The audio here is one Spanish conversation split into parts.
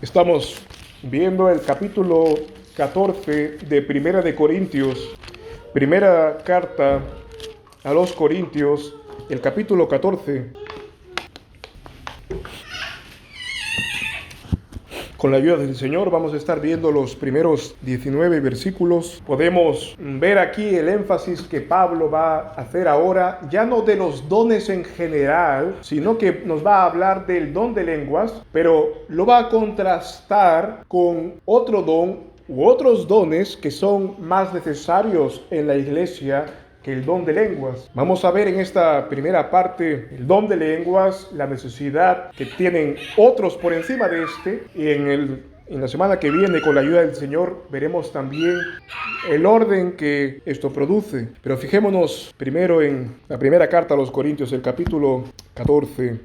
Estamos viendo el capítulo 14 de Primera de Corintios, primera carta a los Corintios, el capítulo 14. Con la ayuda del Señor vamos a estar viendo los primeros 19 versículos. Podemos ver aquí el énfasis que Pablo va a hacer ahora, ya no de los dones en general, sino que nos va a hablar del don de lenguas, pero lo va a contrastar con otro don u otros dones que son más necesarios en la iglesia que el don de lenguas. Vamos a ver en esta primera parte el don de lenguas, la necesidad que tienen otros por encima de este, y en la semana que viene, con la ayuda del Señor, veremos también el orden que esto produce. Pero fijémonos primero en la primera carta a los Corintios, el capítulo 14.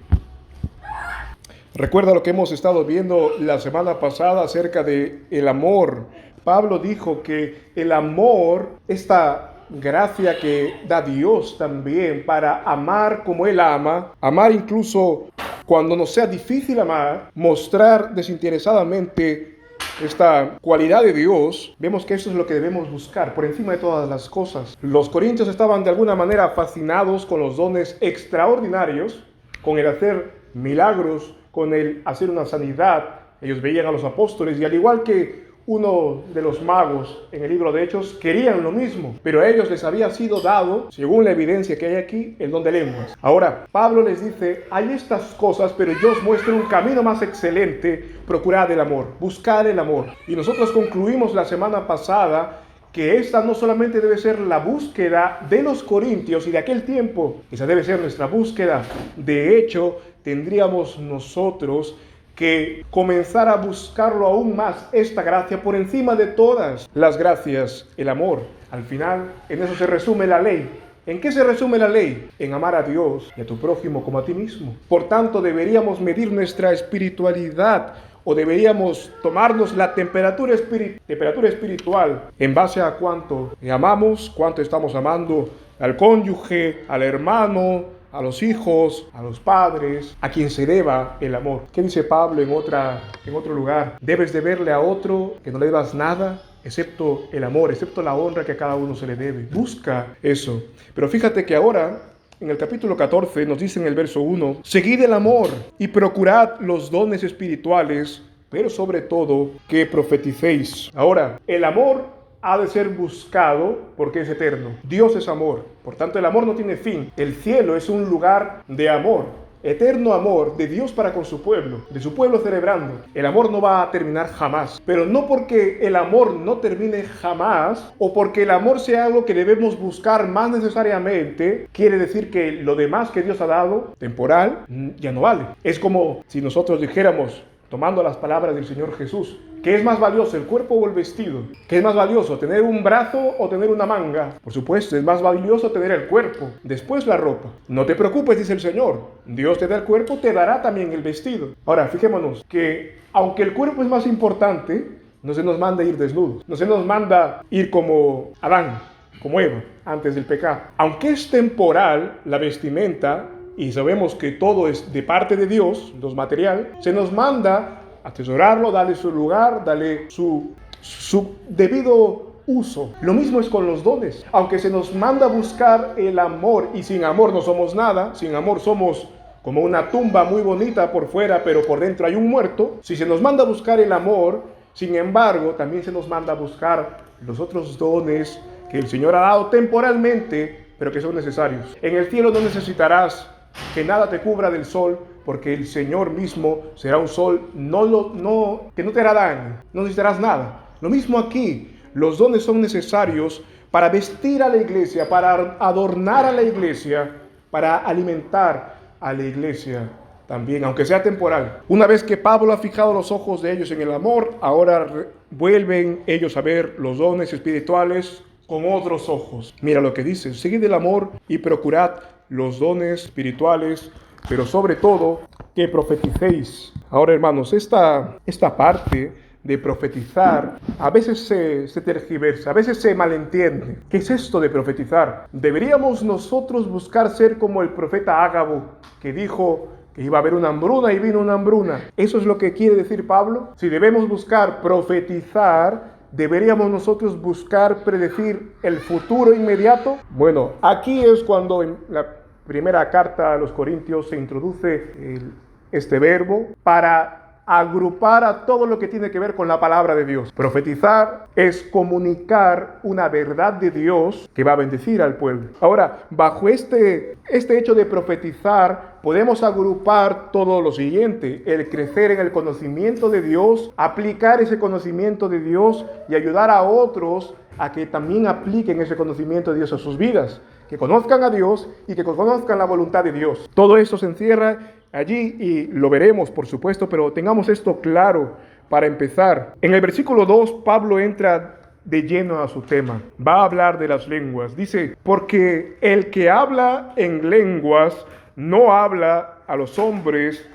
Recuerda lo que hemos estado viendo la semana pasada acerca de el amor. Pablo dijo que el amor, esta gracia que da Dios también para amar como Él ama, amar incluso cuando nos sea difícil amar, mostrar desinteresadamente esta cualidad de Dios. Vemos que eso es lo que debemos buscar por encima de todas las cosas. Los corintios estaban de alguna manera fascinados con los dones extraordinarios, con el hacer milagros, con el hacer una sanidad. Ellos veían a los apóstoles y al igual que uno de los magos en el libro de Hechos, querían lo mismo, pero a ellos les había sido dado, según la evidencia que hay aquí, el don de lenguas. Ahora, Pablo les dice, hay estas cosas, pero yo os muestro un camino más excelente: procurad el amor, buscar el amor. Y nosotros concluimos la semana pasada que esta no solamente debe ser la búsqueda de los corintios y de aquel tiempo, esa debe ser nuestra búsqueda. De hecho, tendríamos nosotros que comenzar a buscarlo aún más, esta gracia, por encima de todas las gracias, el amor. Al final, en eso se resume la ley. ¿En qué se resume la ley? En amar a Dios y a tu prójimo como a ti mismo. Por tanto, deberíamos medir nuestra espiritualidad, o deberíamos tomarnos la temperatura espiritual en base a cuánto amamos, cuánto estamos amando al cónyuge, al hermano, a los hijos, a los padres, a quien se deba el amor. ¿Qué dice Pablo en otro lugar? Debes de verle a otro que no le debas nada, excepto el amor, excepto la honra que a cada uno se le debe. Busca eso. Pero fíjate que ahora, en el capítulo 14, nos dice en el verso 1, seguid el amor y procurad los dones espirituales, pero sobre todo que profeticéis. Ahora, el amor ha de ser buscado porque es eterno. Dios es amor, por tanto el amor no tiene fin. El cielo es un lugar de amor, eterno amor de Dios para con su pueblo, de su pueblo celebrando. El amor no va a terminar jamás, pero no porque el amor no termine jamás o porque el amor sea algo que debemos buscar más necesariamente, quiere decir que lo demás que Dios ha dado, temporal, ya no vale. Es como si nosotros dijéramos, tomando las palabras del Señor Jesús, ¿qué es más valioso, el cuerpo o el vestido? ¿Qué es más valioso, tener un brazo o tener una manga? Por supuesto, es más valioso tener el cuerpo, después la ropa. No te preocupes, dice el Señor, Dios te da el cuerpo, te dará también el vestido. Ahora, fijémonos que aunque el cuerpo es más importante, no se nos manda ir desnudos, no se nos manda ir como Adán, como Eva, antes del pecado. Aunque es temporal la vestimenta, y sabemos que todo es de parte de Dios, lo material, se nos manda atesorarlo, darle su lugar, darle su debido uso. Lo mismo es con los dones. Aunque se nos manda buscar el amor, y sin amor no somos nada, sin amor somos como una tumba muy bonita por fuera, pero por dentro hay un muerto. Si se nos manda buscar el amor, sin embargo, también se nos manda buscar los otros dones que el Señor ha dado temporalmente, pero que son necesarios. En el cielo no necesitarás que nada te cubra del sol, porque el Señor mismo será un sol que no te hará daño, no necesitarás nada. Lo mismo aquí, los dones son necesarios para vestir a la iglesia, para adornar a la iglesia, para alimentar a la iglesia también, aunque sea temporal. Una vez que Pablo ha fijado los ojos de ellos en el amor, ahora vuelven ellos a ver los dones espirituales con otros ojos. Mira lo que dice: seguid el amor y procurad los dones espirituales, pero sobre todo que profeticéis. Ahora, hermanos, esta parte de profetizar a veces se tergiversa, a veces se malentiende. ¿Qué es esto de profetizar? Deberíamos nosotros buscar ser como el profeta Ágabo, que dijo que iba a haber una hambruna y vino una hambruna. Eso es lo que quiere decir Pablo. Si debemos buscar profetizar, ¿deberíamos nosotros buscar predecir el futuro inmediato? Bueno, aquí es cuando en la primera carta a los Corintios se introduce este verbo para agrupar a todo lo que tiene que ver con la palabra de Dios. Profetizar es comunicar una verdad de Dios que va a bendecir al pueblo. Ahora, bajo este hecho de profetizar, podemos agrupar todo lo siguiente: el crecer en el conocimiento de Dios, aplicar ese conocimiento de Dios y ayudar a otros a que también apliquen ese conocimiento de Dios a sus vidas, que conozcan a Dios y que conozcan la voluntad de Dios. Todo esto se encierra allí y lo veremos, por supuesto, pero tengamos esto claro para empezar. En el versículo 2, Pablo entra de lleno a su tema. Va a hablar de las lenguas. Dice, porque el que habla en lenguas no habla a los hombres,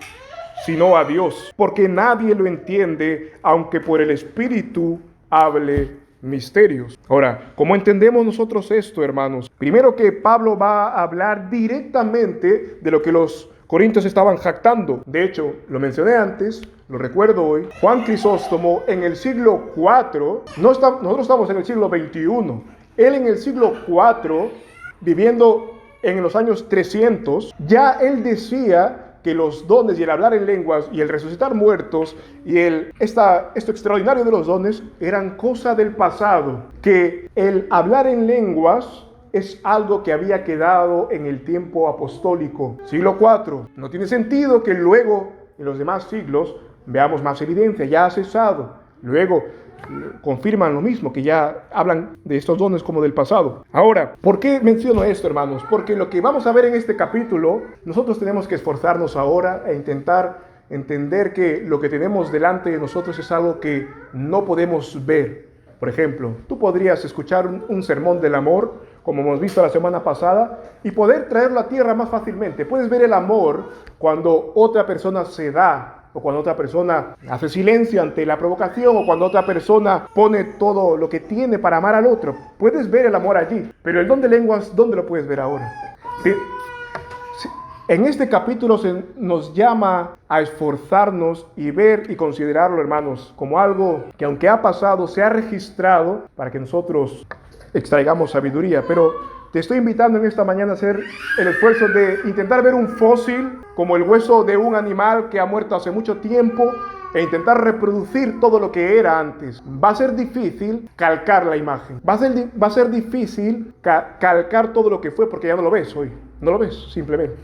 sino a Dios, porque nadie lo entiende, aunque por el Espíritu hable misterios. Ahora, ¿cómo entendemos nosotros esto, hermanos? Primero, que Pablo va a hablar directamente de lo que los Corintios estaban jactando. De hecho, lo mencioné antes, lo recuerdo hoy. Juan Crisóstomo en el siglo IV, nosotros estamos en el siglo XXI, él en el siglo IV, viviendo en los años 300, ya él decía que los dones y el hablar en lenguas y el resucitar muertos y esto extraordinario de los dones eran cosa del pasado, que el hablar en lenguas es algo que había quedado en el tiempo apostólico, siglo IV. No tiene sentido que luego, en los demás siglos, veamos más evidencia, ya ha cesado. Luego confirman lo mismo, que ya hablan de estos dones como del pasado. Ahora, ¿por qué menciono esto, hermanos? Porque lo que vamos a ver en este capítulo, nosotros tenemos que esforzarnos ahora e intentar entender que lo que tenemos delante de nosotros es algo que no podemos ver. Por ejemplo, tú podrías escuchar un sermón del amor, como hemos visto la semana pasada, y poder traerlo a tierra más fácilmente. Puedes ver el amor cuando otra persona se da, o cuando otra persona hace silencio ante la provocación, o cuando otra persona pone todo lo que tiene para amar al otro. Puedes ver el amor allí, pero el don de lenguas, ¿dónde lo puedes ver ahora? En este capítulo nos llama a esforzarnos y ver y considerarlo, hermanos, como algo que, aunque ha pasado, se ha registrado para que nosotros extraigamos sabiduría. Pero te estoy invitando en esta mañana a hacer el esfuerzo de intentar ver un fósil como el hueso de un animal que ha muerto hace mucho tiempo e intentar reproducir todo lo que era antes. Va a ser difícil calcar la imagen. Va a ser difícil calcar todo lo que fue, porque ya no lo ves hoy. No lo ves, simplemente.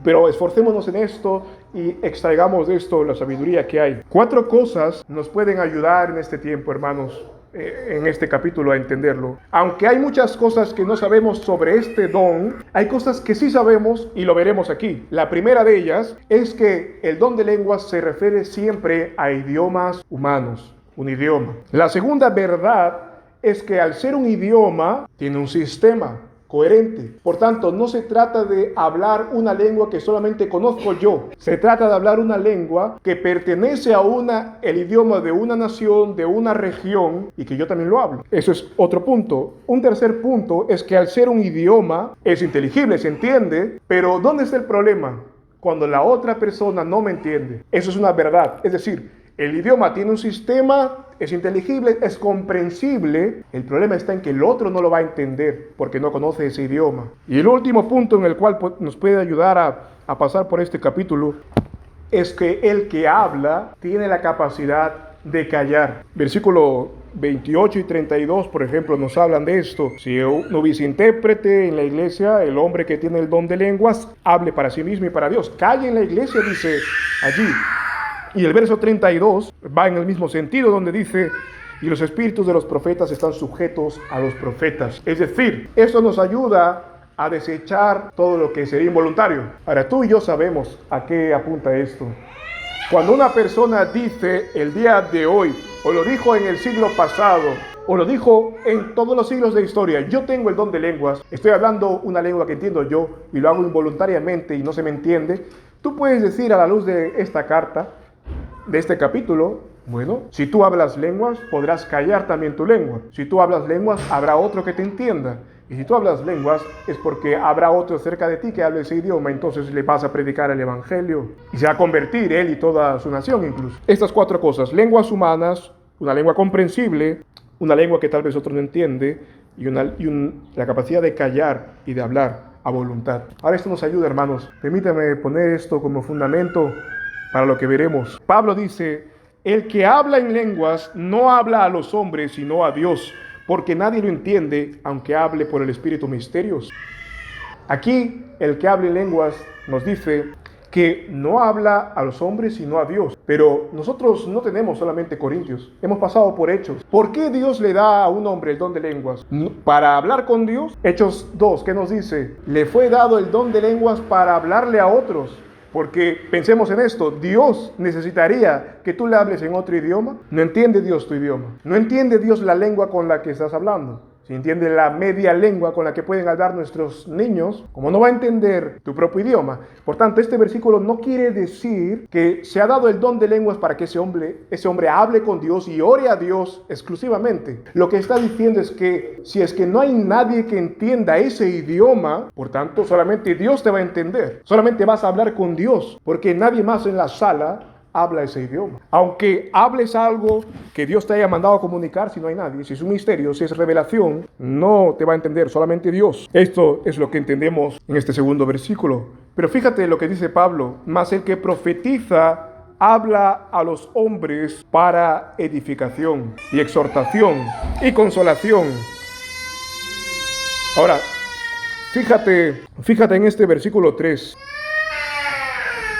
Pero esforcémonos en esto y extraigamos de esto la sabiduría que hay. 4 cosas nos pueden ayudar en este tiempo, hermanos, en este capítulo a entenderlo. Aunque hay muchas cosas que no sabemos sobre este don, hay cosas que sí sabemos y lo veremos aquí. La primera de ellas es que el don de lenguas se refiere siempre a idiomas humanos, un idioma. La segunda verdad es que al ser un idioma, tiene un sistema coherente. Por tanto, no se trata de hablar una lengua que solamente conozco yo. Se trata de hablar una lengua que pertenece a el idioma de una nación, de una región, y que yo también lo hablo. Eso es otro punto. Un tercer punto es que al ser un idioma es inteligible, se entiende, pero ¿dónde está el problema? Cuando la otra persona no me entiende. Eso es una verdad. Es decir, el idioma tiene un sistema, es inteligible, es comprensible. El problema está en que el otro no lo va a entender porque no conoce ese idioma. Y el último punto en el cual nos puede ayudar a pasar por este capítulo es que el que habla tiene la capacidad de callar. Versículo 28 y 32, por ejemplo, nos hablan de esto. Si no hubiese intérprete en la iglesia, el hombre que tiene el don de lenguas, hable para sí mismo y para Dios. Calle en la iglesia, dice allí. Y el verso 32 va en el mismo sentido, donde dice, y los espíritus de los profetas están sujetos a los profetas. Es decir, esto nos ayuda a desechar todo lo que sería involuntario. Ahora, tú y yo sabemos a qué apunta esto. Cuando una persona dice el día de hoy, o lo dijo en el siglo pasado, o lo dijo en todos los siglos de historia, yo tengo el don de lenguas, estoy hablando una lengua que entiendo yo, y lo hago involuntariamente y no se me entiende, tú puedes decir a la luz de esta carta, de este capítulo, bueno, si tú hablas lenguas, podrás callar también tu lengua. Si tú hablas lenguas, habrá otro que te entienda. Y si tú hablas lenguas, es porque habrá otro cerca de ti que hable ese idioma, entonces le vas a predicar el evangelio. Y se va a convertir él y toda su nación incluso. Estas 4 cosas: lenguas humanas, una lengua comprensible, una lengua que tal vez otro no entiende, y la capacidad de callar y de hablar a voluntad. Ahora esto nos ayuda, hermanos. Permítame poner esto como fundamento para lo que veremos. Pablo dice: el que habla en lenguas no habla a los hombres, sino a Dios, porque nadie lo entiende, aunque hable por el Espíritu misterios. Aquí, el que habla en lenguas nos dice que no habla a los hombres, sino a Dios. Pero nosotros no tenemos solamente Corintios, hemos pasado por Hechos. ¿Por qué Dios le da a un hombre el don de lenguas? ¿Para hablar con Dios? Hechos 2, ¿qué nos dice? Le fue dado el don de lenguas para hablarle a otros. Porque pensemos en esto: Dios necesitaría que tú le hables en otro idioma. No entiende Dios tu idioma, no entiende Dios la lengua con la que estás hablando. Si entiende la media lengua con la que pueden hablar nuestros niños, ¿cómo no va a entender tu propio idioma? Por tanto, este versículo no quiere decir que se ha dado el don de lenguas para que ese hombre hable con Dios y ore a Dios exclusivamente. Lo que está diciendo es que si es que no hay nadie que entienda ese idioma, por tanto, solamente Dios te va a entender. Solamente vas a hablar con Dios, porque nadie más en la sala habla ese idioma. Aunque hables algo que Dios te haya mandado a comunicar, si no hay nadie, si es un misterio, si es revelación, no te va a entender, solamente Dios. Esto es lo que entendemos en este segundo versículo. Pero fíjate lo que dice Pablo: mas el que profetiza habla a los hombres para edificación y exhortación y consolación. Ahora, fíjate en este versículo 3.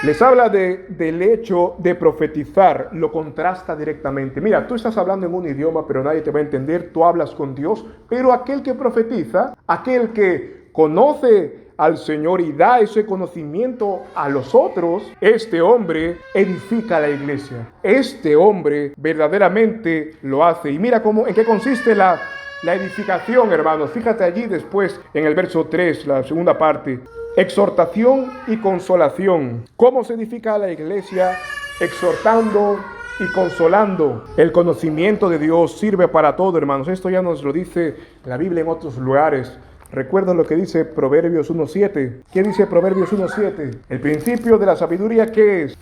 Les habla del hecho de profetizar, lo contrasta directamente. Mira, tú estás hablando en un idioma, pero nadie te va a entender, tú hablas con Dios, pero aquel que profetiza, aquel que conoce al Señor y da ese conocimiento a los otros, este hombre edifica la iglesia. Este hombre verdaderamente lo hace. Y mira en qué consiste la edificación, hermanos. Fíjate allí después en el verso 3, la segunda parte. Exhortación y consolación. ¿Cómo se edifica la iglesia? Exhortando y consolando. El conocimiento de Dios sirve para todo, hermanos. Esto ya nos lo dice la Biblia en otros lugares. Recuerda lo que dice Proverbios 1:7. ¿Qué dice Proverbios 1:7? El principio de la sabiduría, ¿qué es?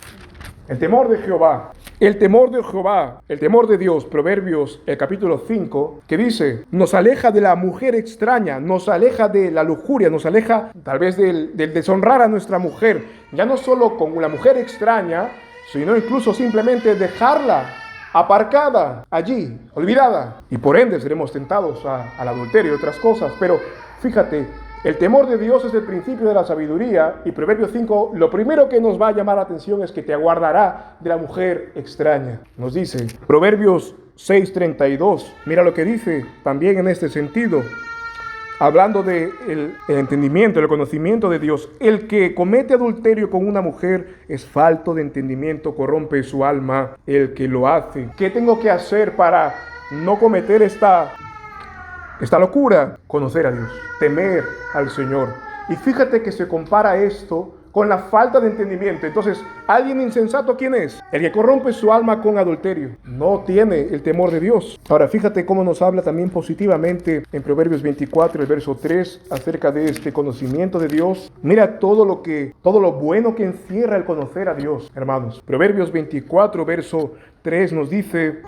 El temor de Jehová. El temor de Jehová, el temor de Dios. Proverbios, el capítulo 5, que dice: nos aleja de la mujer extraña, nos aleja de la lujuria, nos aleja tal vez del deshonrar a nuestra mujer. Ya no solo con la mujer extraña, sino incluso simplemente dejarla aparcada allí, olvidada. Y por ende seremos tentados al adulterio y otras cosas. Pero fíjate, el temor de Dios es el principio de la sabiduría, y Proverbios 5, lo primero que nos va a llamar la atención es que te aguardará de la mujer extraña. Nos dice Proverbios 6:32, mira lo que dice también en este sentido, hablando del entendimiento, el conocimiento de Dios. El que comete adulterio con una mujer es falto de entendimiento, corrompe su alma el que lo hace. ¿Qué tengo que hacer para no cometer esta locura? Conocer a Dios, temer al Señor. Y fíjate que se compara esto con la falta de entendimiento. Entonces, ¿alguien insensato quién es? El que corrompe su alma con adulterio. No tiene el temor de Dios. Ahora, fíjate cómo nos habla también positivamente en Proverbios 24, el verso 3, acerca de este conocimiento de Dios. Mira todo lo bueno que encierra el conocer a Dios, hermanos. Proverbios 24, verso 3 nos dice: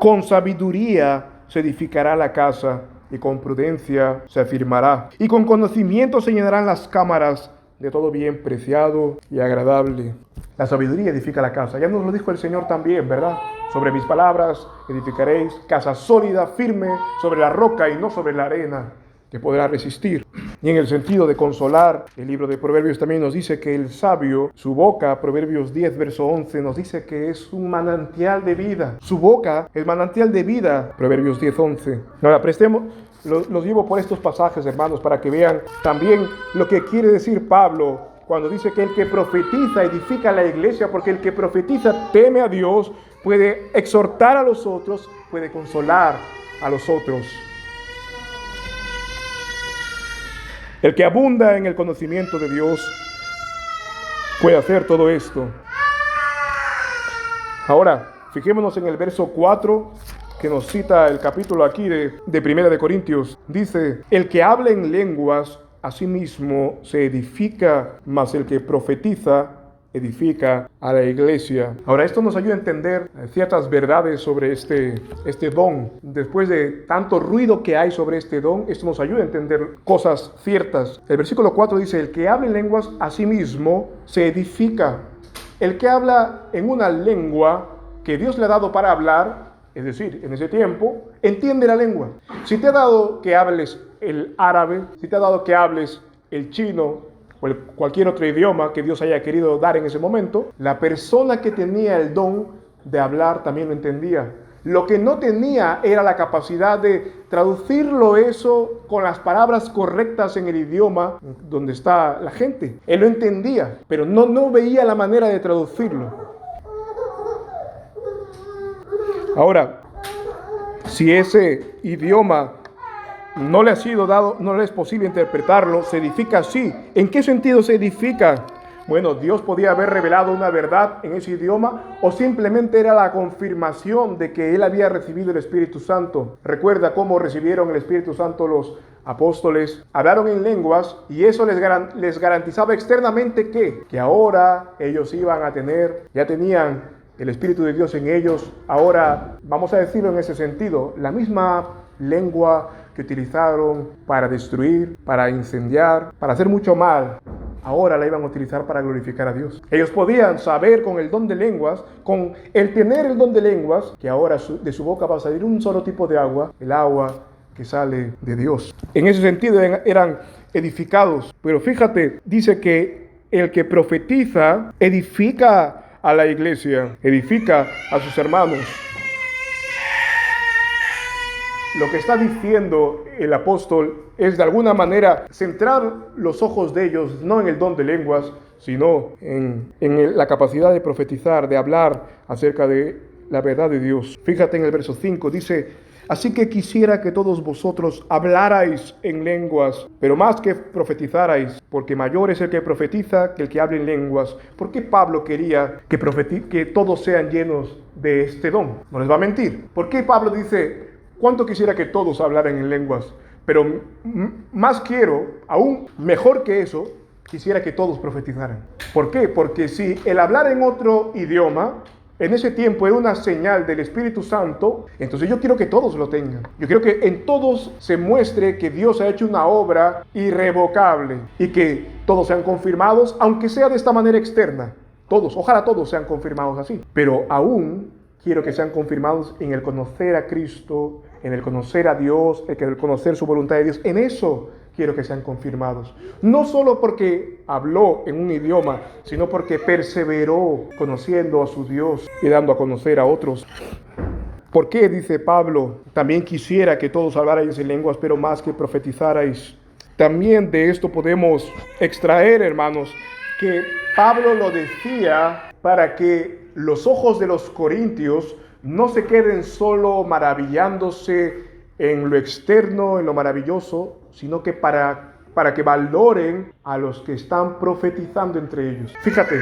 con sabiduría se edificará la casa, y con prudencia se afirmará, y con conocimiento se llenarán las cámaras de todo bien preciado y agradable. La sabiduría edifica la casa. Ya nos lo dijo el Señor también, ¿verdad? Sobre mis palabras edificaréis casa sólida, firme, sobre la roca y no sobre la arena, que podrá resistir. Y en el sentido de consolar, el libro de Proverbios también nos dice que el sabio, su boca, Proverbios 10, verso 11, nos dice que es un manantial de vida. Su boca es manantial de vida, Proverbios 10, 11. Ahora, los llevo por estos pasajes, hermanos, para que vean también lo que quiere decir Pablo cuando dice que el que profetiza edifica la iglesia, porque el que profetiza teme a Dios, puede exhortar a los otros, puede consolar a los otros. El que abunda en el conocimiento de Dios puede hacer todo esto. Ahora, fijémonos en el verso 4 que nos cita el capítulo aquí de Primera de Corintios, dice: el que habla en lenguas a sí mismo se edifica, mas el que profetiza edifica a la iglesia. Ahora, esto nos ayuda a entender ciertas verdades sobre este don. Después de tanto ruido que hay sobre este don, esto nos ayuda a entender cosas ciertas. El versículo 4 dice: el que habla en lenguas a sí mismo se edifica. El que habla en una lengua que Dios le ha dado para hablar, es decir, en ese tiempo, entiende la lengua. Si te ha dado que hables el árabe, si te ha dado que hables el chino, o cualquier otro idioma que Dios haya querido dar en ese momento, la persona que tenía el don de hablar también lo entendía. Lo que no tenía era la capacidad de traducirlo eso con las palabras correctas en el idioma donde está la gente. Él lo entendía, pero no veía la manera de traducirlo. Ahora, si ese idioma no le ha sido dado, no le es posible interpretarlo, se edifica así. ¿En qué sentido se edifica? Bueno, Dios podía haber revelado una verdad en ese idioma, o simplemente era la confirmación de que él había recibido el Espíritu Santo. Recuerda cómo recibieron el Espíritu Santo los apóstoles. Hablaron en lenguas y eso les garantizaba externamente que ahora ellos iban a tener, ya tenían el Espíritu de Dios en ellos. Ahora, vamos a decirlo en ese sentido, la misma lengua que utilizaron para destruir, para incendiar, para hacer mucho mal, ahora la iban a utilizar para glorificar a Dios. Ellos podían saber con el don de lenguas, con el tener el don de lenguas, que ahora de su boca va a salir un solo tipo de agua, el agua que sale de Dios. En ese sentido eran edificados. Pero fíjate, dice que el que profetiza edifica a la iglesia, edifica a sus hermanos. Lo que está diciendo el apóstol es de alguna manera centrar los ojos de ellos no en el don de lenguas, sino en la capacidad de profetizar, de hablar acerca de la verdad de Dios. Fíjate en el verso 5, dice: así que quisiera que todos vosotros hablarais en lenguas, pero más que profetizarais, porque mayor es el que profetiza que el que habla en lenguas. ¿Por qué Pablo quería que todos sean llenos de este don? No les va a mentir. ¿Por qué Pablo dice: cuánto quisiera que todos hablaran en lenguas? Pero más quiero, aún mejor que eso, quisiera que todos profetizaran. ¿Por qué? Porque si el hablar en otro idioma en ese tiempo era una señal del Espíritu Santo, entonces yo quiero que todos lo tengan. Yo quiero que en todos se muestre que Dios ha hecho una obra irrevocable y que todos sean confirmados, aunque sea de esta manera externa. Todos, ojalá todos sean confirmados así. Pero aún quiero que sean confirmados en el conocer a Cristo, en el conocer a Dios, en el conocer su voluntad de Dios. En eso quiero que sean confirmados. No solo porque habló en un idioma, sino porque perseveró conociendo a su Dios y dando a conocer a otros. ¿Por qué, dice Pablo, también quisiera que todos hablarais en lenguas, pero más que profetizarais? También de esto podemos extraer, hermanos, que Pablo lo decía para que los ojos de los corintios no se queden solo maravillándose en lo externo, en lo maravilloso, sino que para que valoren a los que están profetizando entre ellos. Fíjate,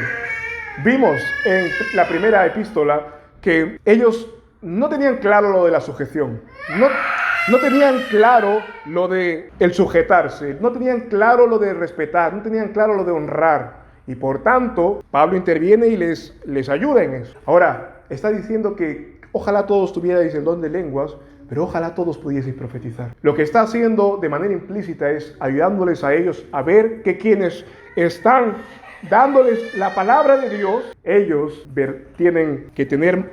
vimos en la primera epístola que ellos no tenían claro lo de la sujeción, no tenían claro lo de el sujetarse, no tenían claro lo de respetar, no tenían claro lo de honrar. Y por tanto, Pablo interviene y les ayuda en eso. Ahora, está diciendo que ojalá todos tuvierais el don de lenguas, pero ojalá todos pudieseis profetizar. Lo que está haciendo de manera implícita es ayudándoles a ellos a ver que quienes están dándoles la palabra de Dios, ellos tienen que tener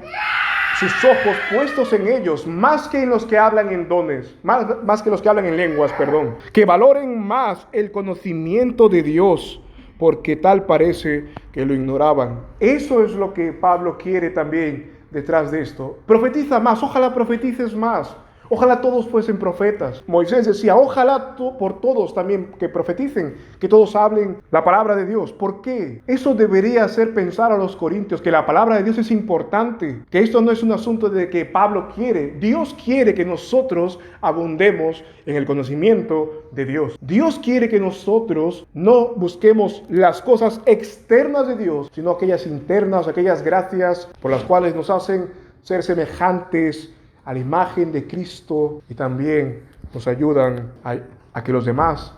sus ojos puestos en ellos, más que en los que hablan en dones, más que los que hablan en lenguas, perdón. Que valoren más el conocimiento de Dios, porque tal parece que lo ignoraban. Eso es lo que Pablo quiere también detrás de esto. Profetiza más, ojalá profetices más. Ojalá todos fuesen profetas. Moisés decía, ojalá por todos también que profeticen, que todos hablen la palabra de Dios. ¿Por qué? Eso debería hacer pensar a los corintios que la palabra de Dios es importante, que esto no es un asunto de que Pablo quiere. Dios quiere que nosotros abundemos en el conocimiento de Dios. Dios quiere que nosotros no busquemos las cosas externas de Dios, sino aquellas internas, aquellas gracias por las cuales nos hacen ser semejantes a la imagen de Cristo y también nos ayudan a que los demás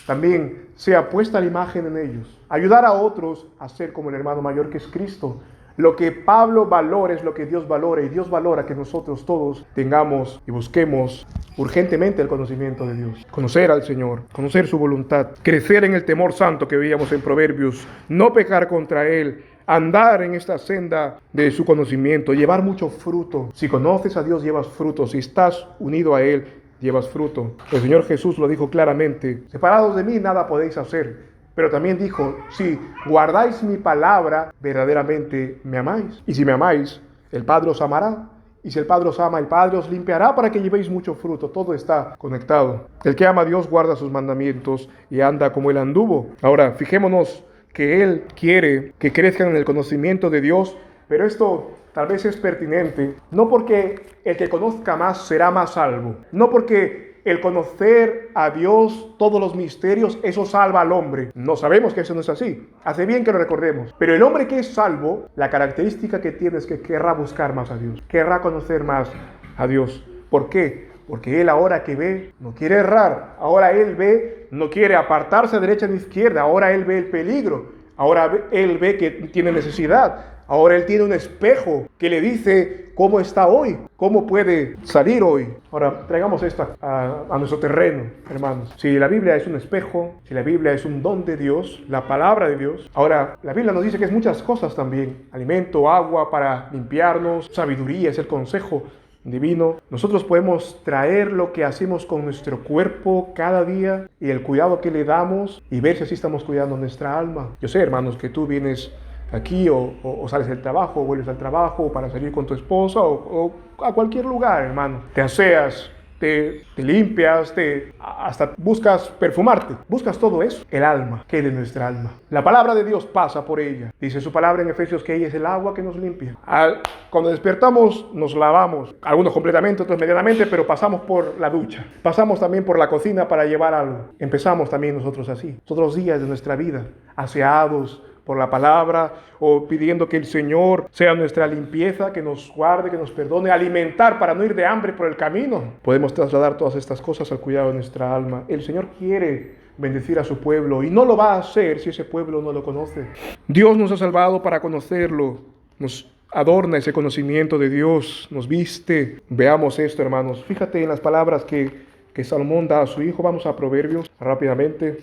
también sea puesta la imagen en ellos. Ayudar a otros a ser como el hermano mayor que es Cristo. Lo que Pablo valora es lo que Dios valora, y Dios valora que nosotros todos tengamos y busquemos urgentemente el conocimiento de Dios. Conocer al Señor, conocer su voluntad, crecer en el temor santo que veíamos en Proverbios, no pecar contra Él, andar en esta senda de su conocimiento, llevar mucho fruto. Si conoces a Dios, llevas fruto. Si estás unido a Él, llevas fruto. El Señor Jesús lo dijo claramente: separados de mí nada podéis hacer. Pero también dijo: si guardáis mi palabra, verdaderamente me amáis. Y si me amáis, el Padre os amará. Y si el Padre os ama, el Padre os limpiará para que llevéis mucho fruto. Todo está conectado. El que ama a Dios guarda sus mandamientos y anda como Él anduvo. Ahora, fijémonos que Él quiere que crezcan en el conocimiento de Dios, pero esto tal vez es pertinente, no porque el que conozca más será más salvo, no porque el conocer a Dios, todos los misterios, eso salva al hombre. No sabemos que eso no es así. Hace bien que lo recordemos. Pero el hombre que es salvo, la característica que tiene es que querrá buscar más a Dios, querrá conocer más a Dios. ¿Por qué? Porque él ahora que ve, no quiere errar. Ahora él ve, no quiere apartarse a derecha ni izquierda. Ahora él ve el peligro. Ahora él ve que tiene necesidad. Ahora él tiene un espejo que le dice cómo está hoy, cómo puede salir hoy. Ahora traigamos esto a nuestro terreno, hermanos. Si la Biblia es un espejo, si la Biblia es un don de Dios, la palabra de Dios. Ahora, la Biblia nos dice que es muchas cosas también. Alimento, agua para limpiarnos, sabiduría es el consejo divino. Nosotros podemos traer lo que hacemos con nuestro cuerpo cada día y el cuidado que le damos y ver si así estamos cuidando nuestra alma. Yo sé, hermanos, que tú vienes aquí o sales del trabajo, o vuelves al trabajo para salir con tu esposa o a cualquier lugar, hermano. Te aseas, te limpias, hasta buscas perfumarte, buscas todo eso. El alma, ¿qué es de nuestra alma? La palabra de Dios pasa por ella. Dice su palabra en Efesios que ella es el agua que nos limpia. Cuando despertamos nos lavamos, algunos completamente, otros medianamente, pero pasamos por la ducha. Pasamos también por la cocina para llevar algo. Empezamos también nosotros así, todos los días de nuestra vida, aseados por la palabra, o pidiendo que el Señor sea nuestra limpieza, que nos guarde, que nos perdone, alimentar para no ir de hambre por el camino. Podemos trasladar todas estas cosas al cuidado de nuestra alma. El Señor quiere bendecir a su pueblo y no lo va a hacer si ese pueblo no lo conoce. Dios nos ha salvado para conocerlo, nos adorna ese conocimiento de Dios, nos viste. Veamos esto, hermanos. Fíjate en las palabras que Salomón da a su hijo. Vamos a Proverbios rápidamente.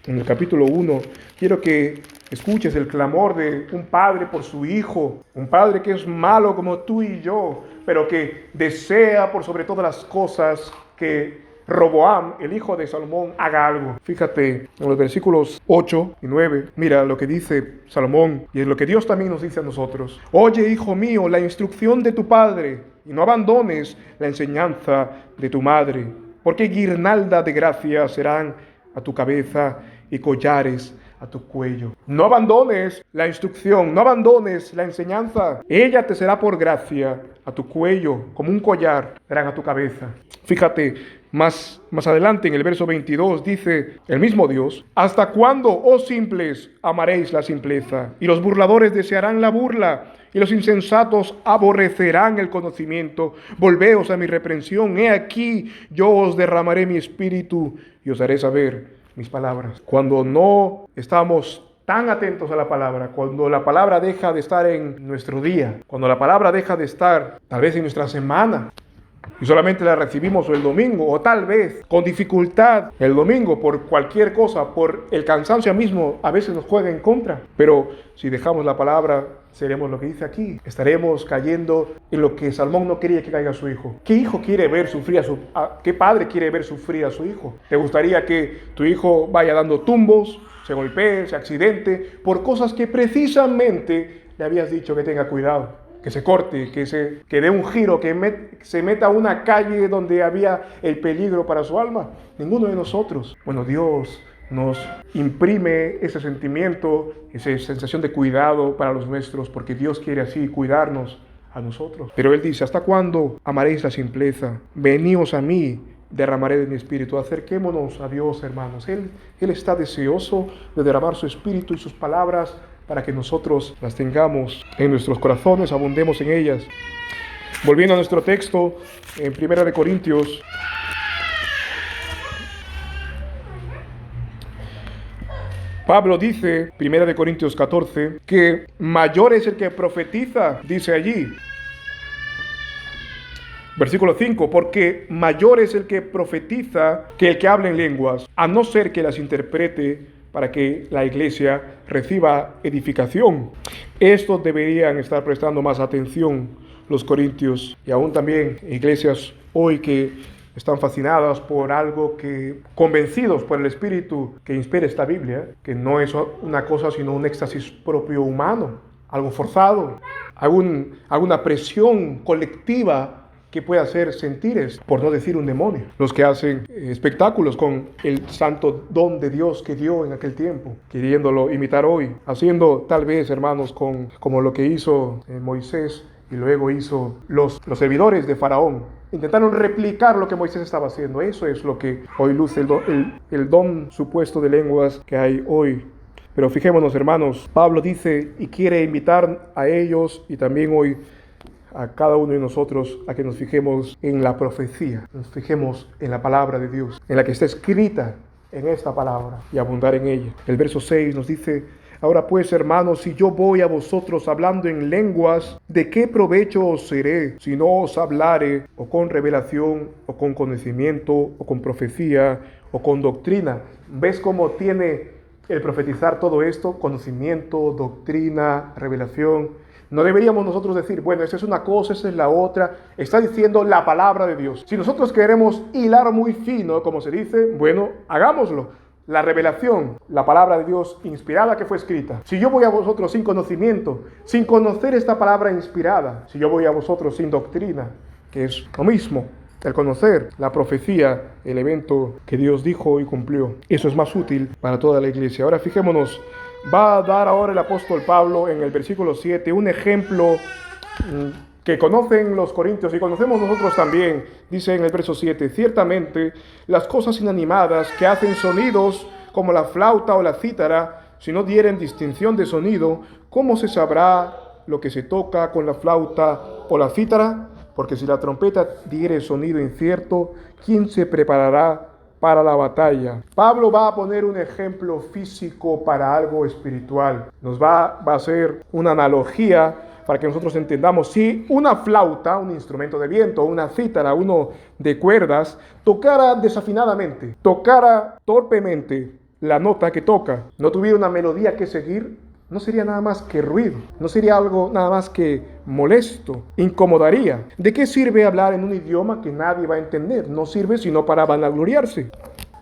En el capítulo 1, quiero que escuches el clamor de un padre por su hijo, un padre que es malo como tú y yo, pero que desea por sobre todas las cosas que Roboam, el hijo de Salomón, haga algo. Fíjate en los versículos 8 y 9, mira lo que dice Salomón, y es lo que Dios también nos dice a nosotros. Oye, hijo mío, la instrucción de tu padre, y no abandones la enseñanza de tu madre, porque guirnalda de gracia serán a tu cabeza y collares a tu cuello. No abandones la instrucción, no abandones la enseñanza. Ella te será por gracia a tu cuello, como un collar serán a tu cabeza. Fíjate, más adelante en el verso 22 dice el mismo Dios: ¿hasta cuándo, oh simples, amaréis la simpleza? Y los burladores desearán la burla, y los insensatos aborrecerán el conocimiento. Volveos a mi reprensión, he aquí, yo os derramaré mi espíritu y os haré saber mis palabras. Cuando no estamos tan atentos a la palabra, cuando la palabra deja de estar en nuestro día, cuando la palabra deja de estar tal vez en nuestra semana y solamente la recibimos el domingo, o tal vez con dificultad el domingo por cualquier cosa, por el cansancio mismo, a veces nos juega en contra. Pero si dejamos la palabra, seremos lo que dice aquí. Estaremos cayendo en lo que Salomón no quería que caiga su hijo. ¿Qué hijo quiere ver sufrir qué padre quiere ver sufrir a su hijo? ¿Te gustaría que tu hijo vaya dando tumbos, se golpee, se accidente por cosas que precisamente le habías dicho que tenga cuidado? Que se corte, que dé un giro, que se meta a una calle donde había el peligro para su alma. Ninguno de nosotros. Bueno, Dios nos imprime ese sentimiento, esa sensación de cuidado para los nuestros, porque Dios quiere así cuidarnos a nosotros. Pero Él dice: ¿hasta cuándo amaréis la simpleza? Veníos a mí, derramaré de mi espíritu. Acerquémonos a Dios, hermanos. Él está deseoso de derramar su espíritu y sus palabras para que nosotros las tengamos en nuestros corazones, abundemos en ellas. Volviendo a nuestro texto, en 1 Corintios, Pablo dice, 1 Corintios 14, que mayor es el que profetiza, dice allí. Versículo 5, porque mayor es el que profetiza que el que habla en lenguas, a no ser que las interprete para que la iglesia reciba edificación. Estos deberían estar prestando más atención los corintios y aún también iglesias hoy que están fascinadas por algo que, convencidos por el espíritu que inspira esta Biblia, que no es una cosa sino un éxtasis propio humano, algo forzado, alguna presión colectiva que puede hacer sentires, por no decir un demonio. Los que hacen espectáculos con el santo don de Dios que dio en aquel tiempo, queriéndolo imitar hoy, haciendo tal vez, hermanos, como lo que hizo Moisés y luego hizo los servidores de Faraón. Intentaron replicar lo que Moisés estaba haciendo. Eso es lo que hoy luce el don supuesto de lenguas que hay hoy. Pero fijémonos, hermanos, Pablo dice y quiere invitar a ellos y también hoy a cada uno de nosotros a que nos fijemos en la profecía, nos fijemos en la palabra de Dios, en la que está escrita en esta palabra y abundar en ella. El verso 6 nos dice: ahora pues, hermanos, si yo voy a vosotros hablando en lenguas, ¿de qué provecho os seré si no os hablare o con revelación o con conocimiento o con profecía o con doctrina? ¿Ves cómo tiene el profetizar todo esto? Conocimiento, doctrina, revelación. No deberíamos nosotros decir, bueno, esta es una cosa, esta es la otra. Está diciendo la palabra de Dios. Si nosotros queremos hilar muy fino, como se dice, bueno, hagámoslo. La revelación, la palabra de Dios inspirada que fue escrita. Si yo voy a vosotros sin conocimiento, sin conocer esta palabra inspirada, si yo voy a vosotros sin doctrina, que es lo mismo, el conocer la profecía, el evento que Dios dijo y cumplió, eso es más útil para toda la iglesia. Ahora fijémonos. Va a dar ahora el apóstol Pablo en el versículo 7 un ejemplo que conocen los corintios y conocemos nosotros también. Dice en el verso 7, ciertamente las cosas inanimadas que hacen sonidos como la flauta o la cítara, si no dieren distinción de sonido, ¿cómo se sabrá lo que se toca con la flauta o la cítara? Porque si la trompeta diere sonido incierto, ¿quién se preparará para la batalla? Pablo va a poner un ejemplo físico para algo espiritual. Nos va a hacer una analogía para que nosotros entendamos. Si una flauta, un instrumento de viento, una cítara, uno de cuerdas, tocara desafinadamente, tocara torpemente la nota que toca, no tuviera una melodía que seguir, no sería nada más que ruido, no sería algo nada más que molesto, incomodaría. ¿De qué sirve hablar en un idioma que nadie va a entender? No sirve sino para vanagloriarse.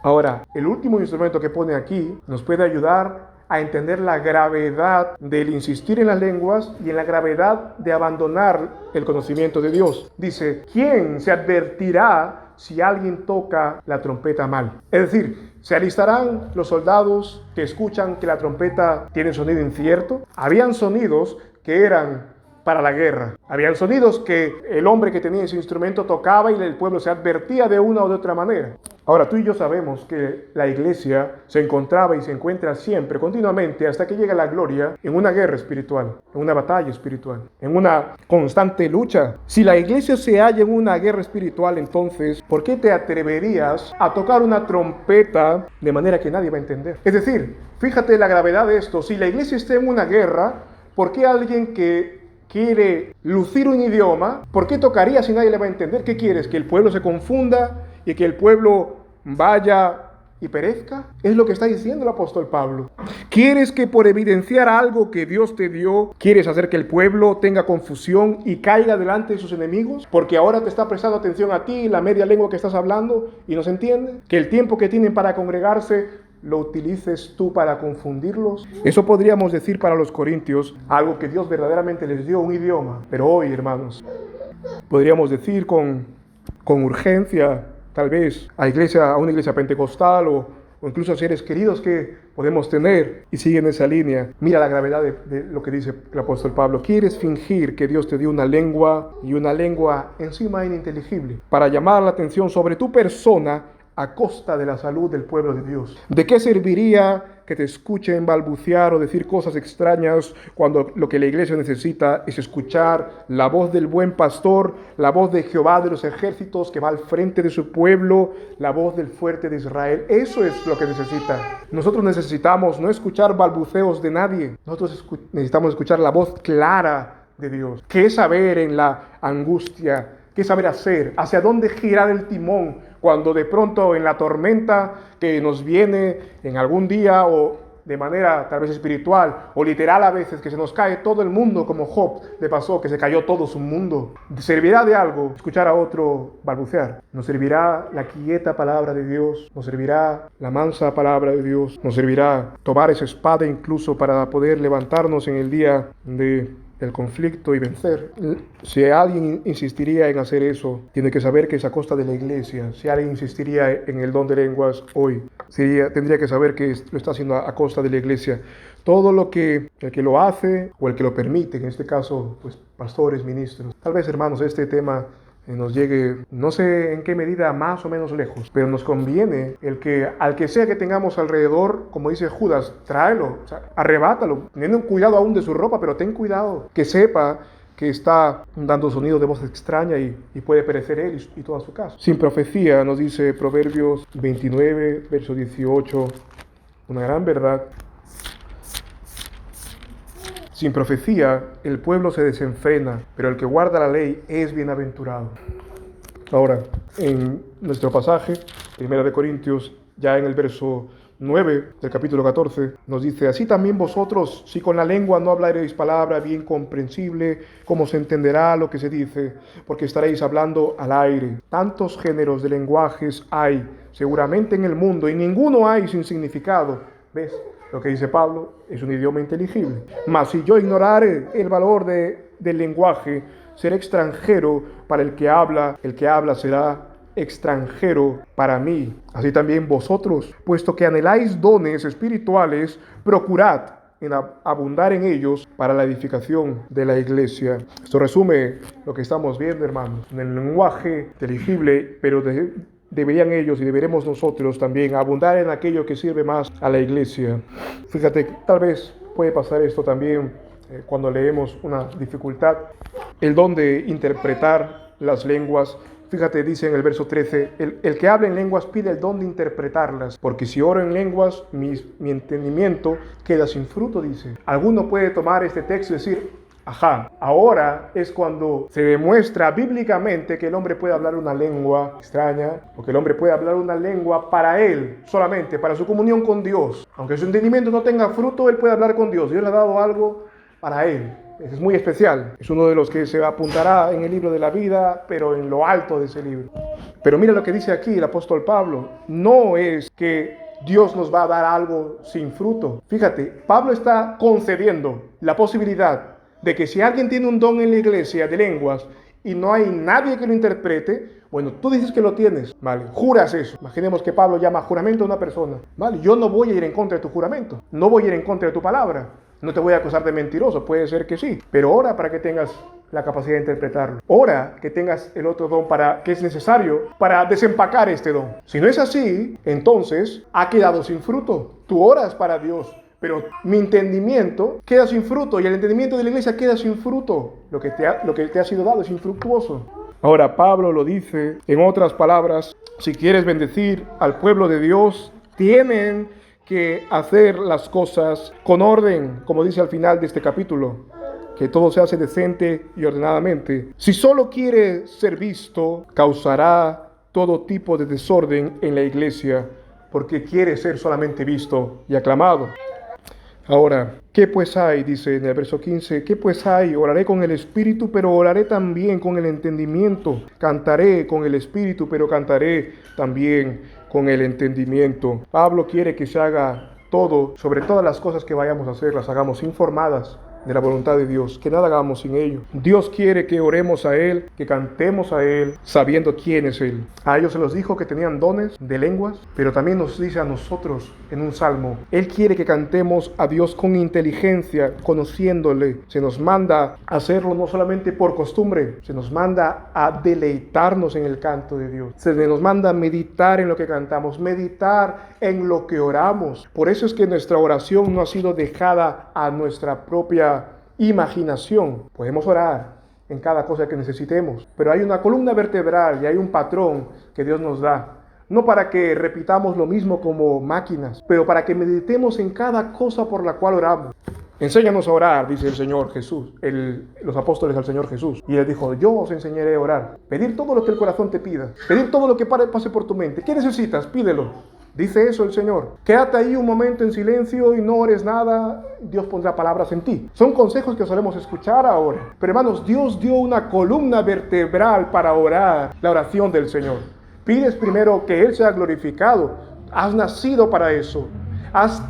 Ahora, el último instrumento que pone aquí nos puede ayudar a entender la gravedad del insistir en las lenguas y en la gravedad de abandonar el conocimiento de Dios. Dice, ¿quién se advertirá si alguien toca la trompeta mal? Es decir, ¿se alistarán los soldados que escuchan que la trompeta tiene sonido incierto? Habían sonidos que eran para la guerra. Habían sonidos que el hombre que tenía ese instrumento tocaba y el pueblo se advertía de una o de otra manera. Ahora, tú y yo sabemos que la iglesia se encontraba y se encuentra siempre, continuamente, hasta que llega la gloria, en una guerra espiritual, en una batalla espiritual, en una constante lucha. Si la iglesia se halla en una guerra espiritual, entonces, ¿por qué te atreverías a tocar una trompeta de manera que nadie va a entender? Es decir, fíjate la gravedad de esto. Si la iglesia está en una guerra, ¿por qué alguien que quiere lucir un idioma, por qué tocaría si nadie le va a entender? ¿Qué quieres? ¿Que el pueblo se confunda y que el pueblo vaya y perezca? Es lo que está diciendo el apóstol Pablo. ¿Quieres que por evidenciar algo que Dios te dio, quieres hacer que el pueblo tenga confusión y caiga delante de sus enemigos? Porque ahora te está prestando atención a ti, la media lengua que estás hablando, y no se entiende. Que el tiempo que tienen para congregarse lo utilices tú para confundirlos. Eso podríamos decir para los corintios, algo que Dios verdaderamente les dio, un idioma. Pero hoy, hermanos, podríamos decir con urgencia, tal vez, a una iglesia pentecostal o incluso a seres queridos que podemos tener y siguen esa línea. Mira la gravedad de lo que dice el apóstol Pablo. ¿Quieres fingir que Dios te dio una lengua y una lengua encima ininteligible para llamar la atención sobre tu persona a costa de la salud del pueblo de Dios? ¿De qué serviría que te escuchen balbucear o decir cosas extrañas cuando lo que la iglesia necesita es escuchar la voz del buen pastor, la voz de Jehová de los ejércitos que va al frente de su pueblo, la voz del fuerte de Israel. Eso es lo que necesita. Nosotros necesitamos no escuchar balbuceos de nadie. Nosotros necesitamos escuchar la voz clara de Dios. ¿Qué saber en la angustia? ¿Qué saber hacer? ¿Hacia dónde girar el timón cuando de pronto en la tormenta que nos viene en algún día o de manera tal vez espiritual o literal a veces, que se nos cae todo el mundo como Job le pasó, que se cayó todo su mundo? ¿Servirá de algo escuchar a otro balbucear? ¿Nos servirá la quieta palabra de Dios? ¿Nos servirá la mansa palabra de Dios? ¿Nos servirá tomar esa espada incluso para poder levantarnos en el día del conflicto y vencer? Si alguien insistiría en hacer eso, tiene que saber que es a costa de la iglesia. Si alguien insistiría en el don de lenguas hoy, tendría que saber que lo está haciendo a costa de la iglesia. Todo lo que el que lo hace o el que lo permite, en este caso, pues pastores, ministros. Tal vez, hermanos, este tema nos llegue, no sé en qué medida, más o menos lejos, pero nos conviene al que sea que tengamos alrededor, como dice Judas, tráelo, o sea, arrebátalo, teniendo cuidado aún de su ropa, pero ten cuidado, que sepa que está dando sonido de voz extraña y puede perecer él y toda su casa. Sin profecía, nos dice Proverbios 29, verso 18, una gran verdad. Sin profecía, el pueblo se desenfrena, pero el que guarda la ley es bienaventurado. Ahora, en nuestro pasaje, 1 Corintios, ya en el verso 9 del capítulo 14, nos dice: así también vosotros, si con la lengua no hablaréis palabra bien comprensible, ¿cómo se entenderá lo que se dice? Porque estaréis hablando al aire. Tantos géneros de lenguajes hay seguramente en el mundo, y ninguno hay sin significado. ¿Ves? Lo que dice Pablo es un idioma inteligible. Mas si yo ignorare el valor del lenguaje, seré extranjero para el que habla será extranjero para mí. Así también vosotros, puesto que anheláis dones espirituales, procurad en abundar en ellos para la edificación de la iglesia. Esto resume lo que estamos viendo, hermanos, en el lenguaje inteligible, pero deberían ellos y deberemos nosotros también abundar en aquello que sirve más a la iglesia. Fíjate, tal vez puede pasar esto también cuando leemos una dificultad, el don de interpretar las lenguas. Fíjate, dice en el verso 13, el que habla en lenguas pide el don de interpretarlas, porque si oro en lenguas, mi entendimiento queda sin fruto, dice. Alguno puede tomar este texto y decir: ajá, ahora es cuando se demuestra bíblicamente que el hombre puede hablar una lengua extraña, o que el hombre puede hablar una lengua para él, solamente para su comunión con Dios. Aunque su entendimiento no tenga fruto, él puede hablar con Dios. Dios le ha dado algo para él. Es muy especial. Es uno de los que se apuntará en el libro de la vida, pero en lo alto de ese libro. Pero mira lo que dice aquí el apóstol Pablo. No es que Dios nos va a dar algo sin fruto. Fíjate, Pablo está concediendo la posibilidad de que si alguien tiene un don en la iglesia de lenguas y no hay nadie que lo interprete, bueno, tú dices que lo tienes, ¿vale? Juras eso. Imaginemos que Pablo llama juramento a una persona, ¿vale? Yo no voy a ir en contra de tu juramento, no voy a ir en contra de tu palabra, no te voy a acusar de mentiroso, puede ser que sí, pero ora para que tengas la capacidad de interpretarlo. Ora que tengas el otro don que es necesario para desempacar este don. Si no es así, entonces ha quedado sin fruto. Tú oras para Dios, pero mi entendimiento queda sin fruto y el entendimiento de la iglesia queda sin fruto. Lo que te ha sido dado es infructuoso. Ahora Pablo lo dice en otras palabras: si quieres bendecir al pueblo de Dios, tienen que hacer las cosas con orden, como dice al final de este capítulo, que todo se hace decente y ordenadamente. Si solo quiere ser visto, causará todo tipo de desorden en la iglesia, porque quiere ser solamente visto y aclamado. Ahora, ¿qué pues hay? Dice en el verso 15, ¿qué pues hay? Oraré con el espíritu, pero oraré también con el entendimiento. Cantaré con el espíritu, pero cantaré también con el entendimiento. Pablo quiere que se haga todo, sobre todas las cosas que vayamos a hacer, las hagamos informadas de la voluntad de Dios, que nada hagamos sin ello. Dios quiere que oremos a Él, que cantemos a Él, sabiendo quién es Él. A ellos se los dijo que tenían dones de lenguas, pero también nos dice a nosotros en un salmo, Él quiere que cantemos a Dios con inteligencia, conociéndole. Se nos manda a hacerlo no solamente por costumbre, se nos manda a deleitarnos en el canto de Dios. Se nos manda a meditar en lo que cantamos, meditar en lo que oramos. Por eso es que nuestra oración no ha sido dejada a nuestra propia imaginación. Podemos orar en cada cosa que necesitemos, pero hay una columna vertebral y hay un patrón que Dios nos da. No para que repitamos lo mismo como máquinas, pero para que meditemos en cada cosa por la cual oramos. Enséñanos a orar, dice el Señor Jesús, los apóstoles al Señor Jesús. Y Él dijo, yo os enseñaré a orar. Pedir todo lo que el corazón te pida. Pedir todo lo que pase por tu mente. ¿Qué necesitas? Pídelo. Dice eso el Señor. Quédate ahí un momento en silencio y no ores nada. Dios pondrá palabras en ti. Son consejos que solemos escuchar ahora. Pero hermanos, Dios dio una columna vertebral para orar, la oración del Señor. Pides primero que Él sea glorificado. Has nacido para eso. Has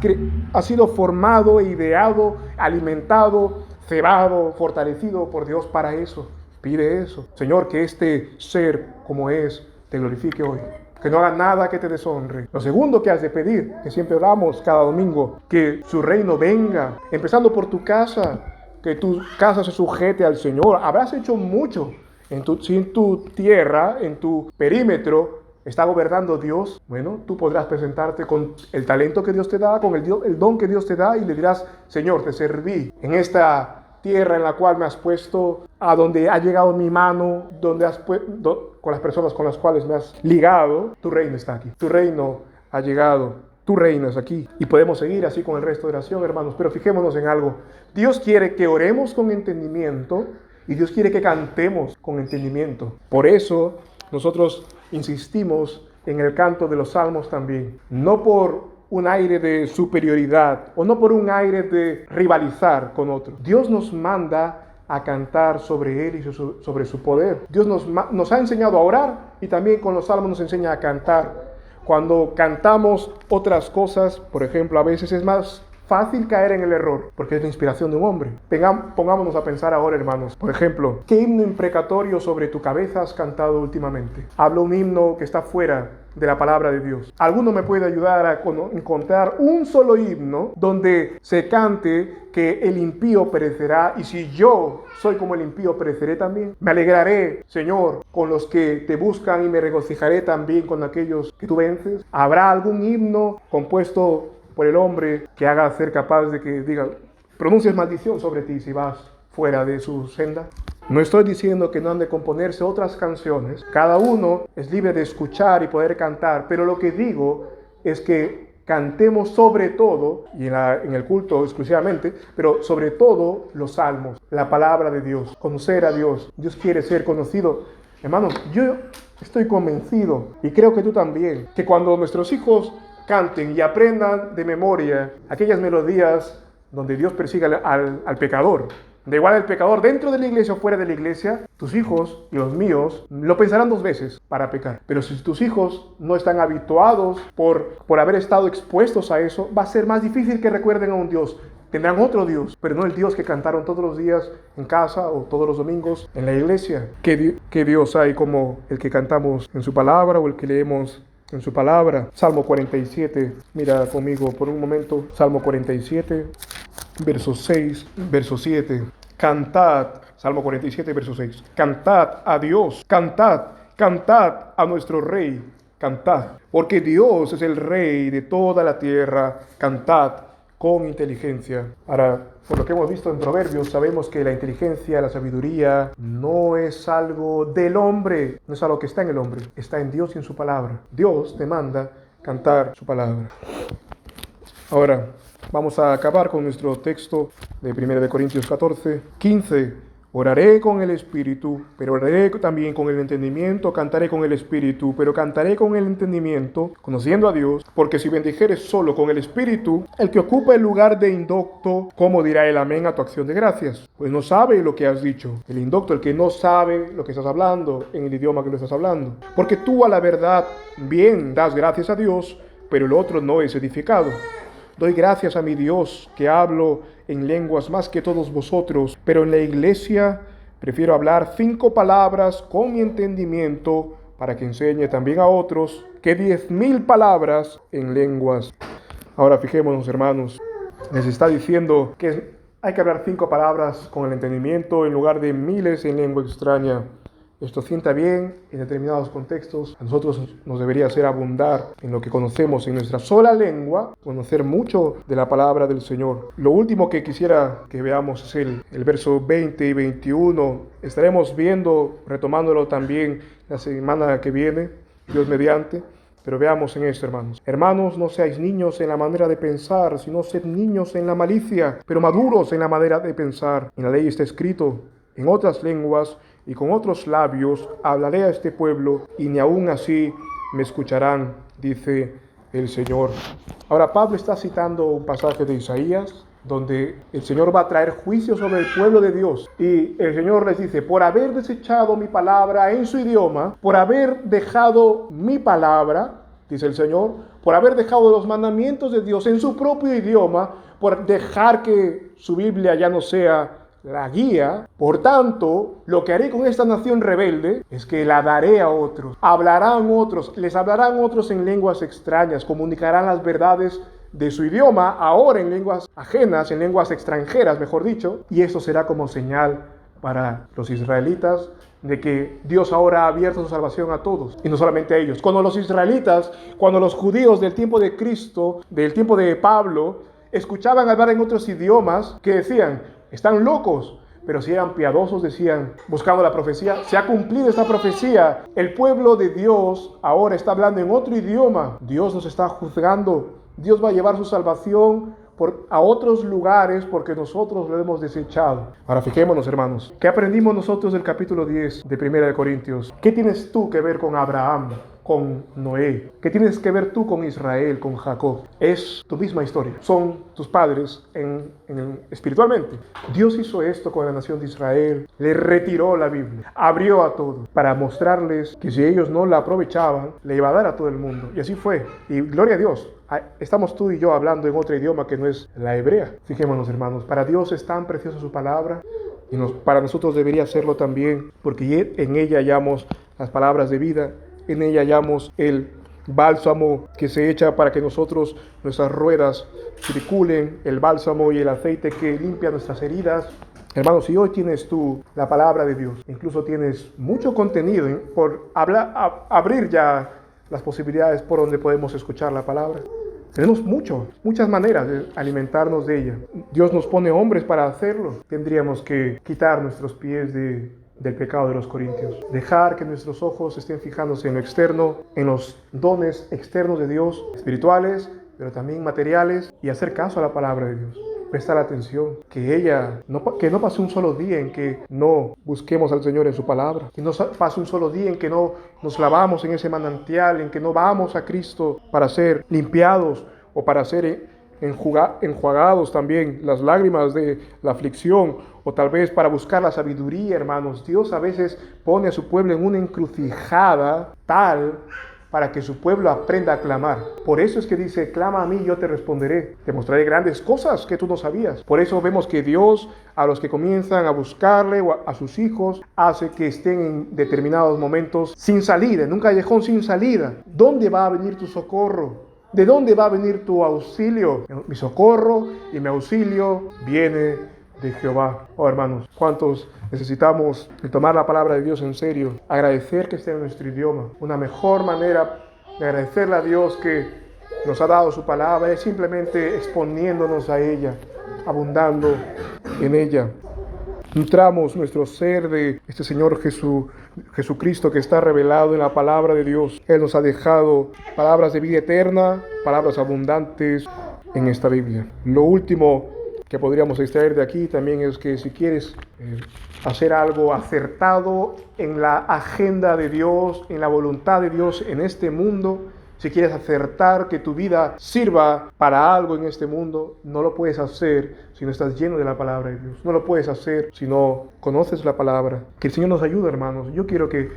sido formado, ideado, alimentado, cebado, fortalecido por Dios para eso. Pide eso. Señor, que este ser como es, te glorifique hoy. Que no haga nada que te deshonre. Lo segundo que has de pedir, que siempre oramos cada domingo, que su reino venga, empezando por tu casa, que tu casa se sujete al Señor. Habrás hecho mucho. Si en tu tierra, en tu perímetro, está gobernando Dios, bueno, tú podrás presentarte con el talento que Dios te da, con el don que Dios te da, y le dirás, Señor, te serví en esta tierra en la cual me has puesto, a donde ha llegado mi mano, con las personas con las cuales me has ligado. Tu reino está aquí, tu reino ha llegado, tú reinas aquí. Y podemos seguir así con el resto de oración, hermanos, pero fijémonos en algo. Dios quiere que oremos con entendimiento y Dios quiere que cantemos con entendimiento. Por eso nosotros insistimos en el canto de los salmos también, no por un aire de superioridad o no por un aire de rivalizar con otro. Dios nos manda a cantar sobre Él y sobre su poder. Dios nos ha enseñado a orar y también con los salmos nos enseña a cantar. Cuando cantamos otras cosas, por ejemplo, a veces es más fácil caer en el error, porque es la inspiración de un hombre. Pongámonos a pensar ahora, hermanos. Por ejemplo, ¿qué himno imprecatorio sobre tu cabeza has cantado últimamente? Hablo un himno que está fuera de la palabra de Dios. ¿Alguno me puede ayudar a encontrar un solo himno donde se cante que el impío perecerá, y si yo soy como el impío, pereceré también? Me alegraré, Señor, con los que te buscan y me regocijaré también con aquellos que tú vences. ¿Habrá algún himno compuesto por el hombre que haga ser capaz de que diga, pronuncies maldición sobre ti si vas fuera de su senda? No estoy diciendo que no han de componerse otras canciones. Cada uno es libre de escuchar y poder cantar, pero lo que digo es que cantemos sobre todo, y en el culto exclusivamente, pero sobre todo los salmos, la palabra de Dios, conocer a Dios. Dios quiere ser conocido. Hermanos, yo estoy convencido, y creo que tú también, que cuando nuestros hijos canten y aprendan de memoria aquellas melodías donde Dios persigue al pecador, da igual el pecador dentro de la iglesia o fuera de la iglesia, tus hijos y los míos lo pensarán dos veces para pecar. Pero si tus hijos no están habituados por haber estado expuestos a eso, va a ser más difícil que recuerden a un Dios. Tendrán otro Dios, pero no el Dios que cantaron todos los días en casa o todos los domingos en la iglesia. ¿Qué Dios hay como el que cantamos en su palabra o el que leemos en su palabra? Salmo 47, mira conmigo por un momento, Salmo 47, verso 6, verso 7. Cantad, Salmo 47, verso 6. Cantad a Dios, cantad a nuestro Rey, cantad. Porque Dios es el Rey de toda la tierra, cantad con inteligencia. Ahora, por lo que hemos visto en Proverbios, sabemos que la inteligencia, la sabiduría, no es algo del hombre, no es algo que está en el hombre, está en Dios y en su palabra. Dios te manda cantar su palabra. Ahora, vamos a acabar con nuestro texto de 1 Corintios 14, 15. Oraré con el espíritu, pero oraré también con el entendimiento, cantaré con el espíritu, pero cantaré con el entendimiento, conociendo a Dios, porque si bendijeres solo con el espíritu, el que ocupa el lugar de indocto, ¿cómo dirá el amén a tu acción de gracias? Pues no sabe lo que has dicho. El indocto, el que no sabe lo que estás hablando, en el idioma que lo estás hablando. Porque tú a la verdad bien das gracias a Dios, pero el otro no es edificado. Doy gracias a mi Dios que hablo en lenguas más que todos vosotros, pero en la iglesia prefiero hablar 5 palabras con mi entendimiento para que enseñe también a otros que 10.000 palabras en lenguas. Ahora fijémonos, hermanos, les está diciendo que hay que hablar 5 palabras con el entendimiento en lugar de miles en lengua extraña. Esto sienta bien en determinados contextos. A nosotros nos debería hacer abundar en lo que conocemos en nuestra sola lengua, conocer mucho de la palabra del Señor. Lo último que quisiera que veamos es el verso 20 y 21. Estaremos viendo, retomándolo también la semana que viene, Dios mediante. Pero veamos en esto, hermanos. Hermanos, no seáis niños en la manera de pensar, sino sed niños en la malicia, pero maduros en la manera de pensar. En la ley está escrito: en otras lenguas y con otros labios hablaré a este pueblo, y ni aun así me escucharán, dice el Señor. Ahora Pablo está citando un pasaje de Isaías, donde el Señor va a traer juicio sobre el pueblo de Dios. Y el Señor les dice: por haber desechado mi palabra en su idioma, por haber dejado mi palabra, dice el Señor, por haber dejado los mandamientos de Dios en su propio idioma, por dejar que su Biblia ya no sea la guía, por tanto, lo que haré con esta nación rebelde es que la daré a otros. Les hablarán otros en lenguas extrañas, comunicarán las verdades de su idioma, ahora en lenguas ajenas, en lenguas extranjeras, mejor dicho, y esto será como señal para los israelitas de que Dios ahora ha abierto su salvación a todos, y no solamente a ellos. Cuando los judíos del tiempo de Cristo, del tiempo de Pablo, escuchaban hablar en otros idiomas, que decían: están locos. Pero si eran piadosos, decían, buscando la profecía, se ha cumplido esta profecía. El pueblo de Dios ahora está hablando en otro idioma. Dios nos está juzgando. Dios va a llevar su salvación a otros lugares porque nosotros lo hemos desechado. Ahora fijémonos, hermanos, ¿qué aprendimos nosotros del capítulo 10 de 1 de Corintios? ¿Qué tienes tú que ver con Abraham, con Noé? ¿Qué tienes que ver tú con Israel, con Jacob? Es tu misma historia. Son tus padres espiritualmente. Dios hizo esto con la nación de Israel. Le retiró la Biblia. Abrió a todos para mostrarles que si ellos no la aprovechaban, le iba a dar a todo el mundo. Y así fue. Y gloria a Dios. Estamos tú y yo hablando en otro idioma que no es la hebrea. Fijémonos, hermanos. Para Dios es tan preciosa su palabra. Y para nosotros debería serlo también. Porque en ella hallamos las palabras de vida. En ella hallamos el bálsamo que se echa para que nuestras ruedas circulen, el bálsamo y el aceite que limpia nuestras heridas. Hermanos, si hoy tienes tú la palabra de Dios, incluso tienes mucho contenido por abrir ya las posibilidades por donde podemos escuchar la palabra. Tenemos muchas maneras de alimentarnos de ella. Dios nos pone hombres para hacerlo. Tendríamos que quitar nuestros pies del pecado de los corintios. Dejar que nuestros ojos estén fijándose en lo externo, en los dones externos de Dios, espirituales, pero también materiales, y hacer caso a la palabra de Dios. Prestar atención, que no pase un solo día en que no busquemos al Señor en su palabra, que no pase un solo día en que no nos lavamos en ese manantial, en que no vamos a Cristo para ser limpiados o para ser enjuagados también las lágrimas de la aflicción, o tal vez para buscar la sabiduría, hermanos. Dios a veces pone a su pueblo en una encrucijada tal para que su pueblo aprenda a clamar. Por eso es que dice: clama a mí, yo te responderé. Te mostraré grandes cosas que tú no sabías. Por eso vemos que Dios, a los que comienzan a buscarle o a sus hijos, hace que estén en determinados momentos sin salida, en un callejón sin salida. ¿Dónde va a venir tu socorro? ¿De dónde va a venir tu auxilio? Mi socorro y mi auxilio viene de Jehová. Oh, hermanos, ¿cuántos necesitamos tomar la palabra de Dios en serio? Agradecer que esté en nuestro idioma. Una mejor manera de agradecerle a Dios que nos ha dado su palabra es simplemente exponiéndonos a ella, abundando en ella. Nutramos nuestro ser de este Señor Jesucristo que está revelado en la palabra de Dios. Él nos ha dejado palabras de vida eterna, palabras abundantes en esta Biblia. Lo último que podríamos extraer de aquí también es que si quieres hacer algo acertado en la agenda de Dios, en la voluntad de Dios en este mundo, si quieres acertar que tu vida sirva para algo en este mundo, no lo puedes hacer si no estás lleno de la palabra de Dios. No lo puedes hacer si no conoces la palabra. Que el Señor nos ayude, hermanos. Yo quiero que,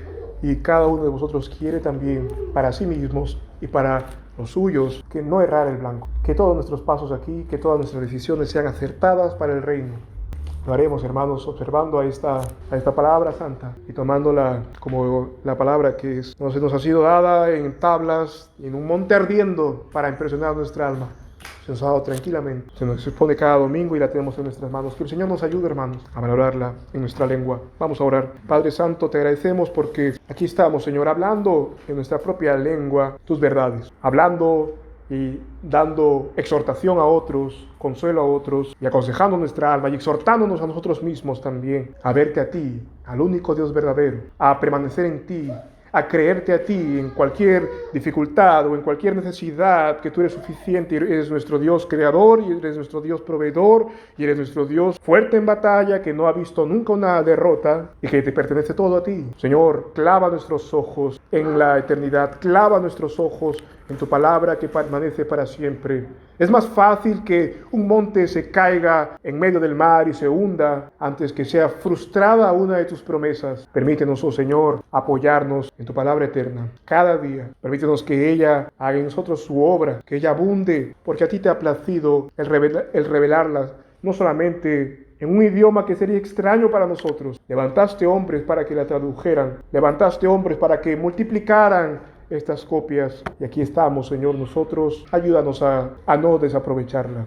y cada uno de vosotros quiere también, para sí mismos y para los suyos, que no errar el blanco. Que todos nuestros pasos aquí, que todas nuestras decisiones sean acertadas para el reino. Lo haremos, hermanos, observando a esta palabra santa y tomándola como la palabra que nos ha sido dada en tablas y en un monte ardiendo para impresionar nuestra alma. Se nos ha dado tranquilamente, se nos expone cada domingo y la tenemos en nuestras manos. Que el Señor nos ayude, hermanos, a valorarla en nuestra lengua. Vamos a orar. Padre Santo, te agradecemos porque aquí estamos, Señor, hablando en nuestra propia lengua tus verdades, hablando y dando exhortación a otros, consuelo a otros, y aconsejando nuestra alma y exhortándonos a nosotros mismos también a verte a ti, al único Dios verdadero, a permanecer en ti, a creerte a ti en cualquier dificultad o en cualquier necesidad, que tú eres suficiente y eres nuestro Dios creador y eres nuestro Dios proveedor y eres nuestro Dios fuerte en batalla, que no ha visto nunca una derrota y que te pertenece todo a ti. Señor, clava nuestros ojos en la eternidad, clava nuestros ojos en tu palabra que permanece para siempre. Es más fácil que un monte se caiga en medio del mar y se hunda antes que sea frustrada una de tus promesas. Permítenos, oh Señor, apoyarnos en tu palabra eterna cada día. Permítenos que ella haga en nosotros su obra, que ella abunde, porque a ti te ha placido el revelarla, no solamente en un idioma que sería extraño para nosotros. Levantaste hombres para que la tradujeran, levantaste hombres para que multiplicaran estas copias, y aquí estamos, Señor, nosotros. Ayúdanos a no desaprovecharla.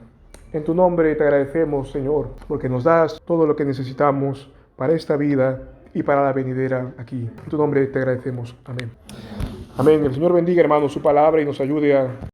En tu nombre te agradecemos, Señor, porque nos das todo lo que necesitamos para esta vida y para la venidera aquí. En tu nombre te agradecemos. Amén. Amén. El Señor bendiga, hermanos, su palabra y nos ayude a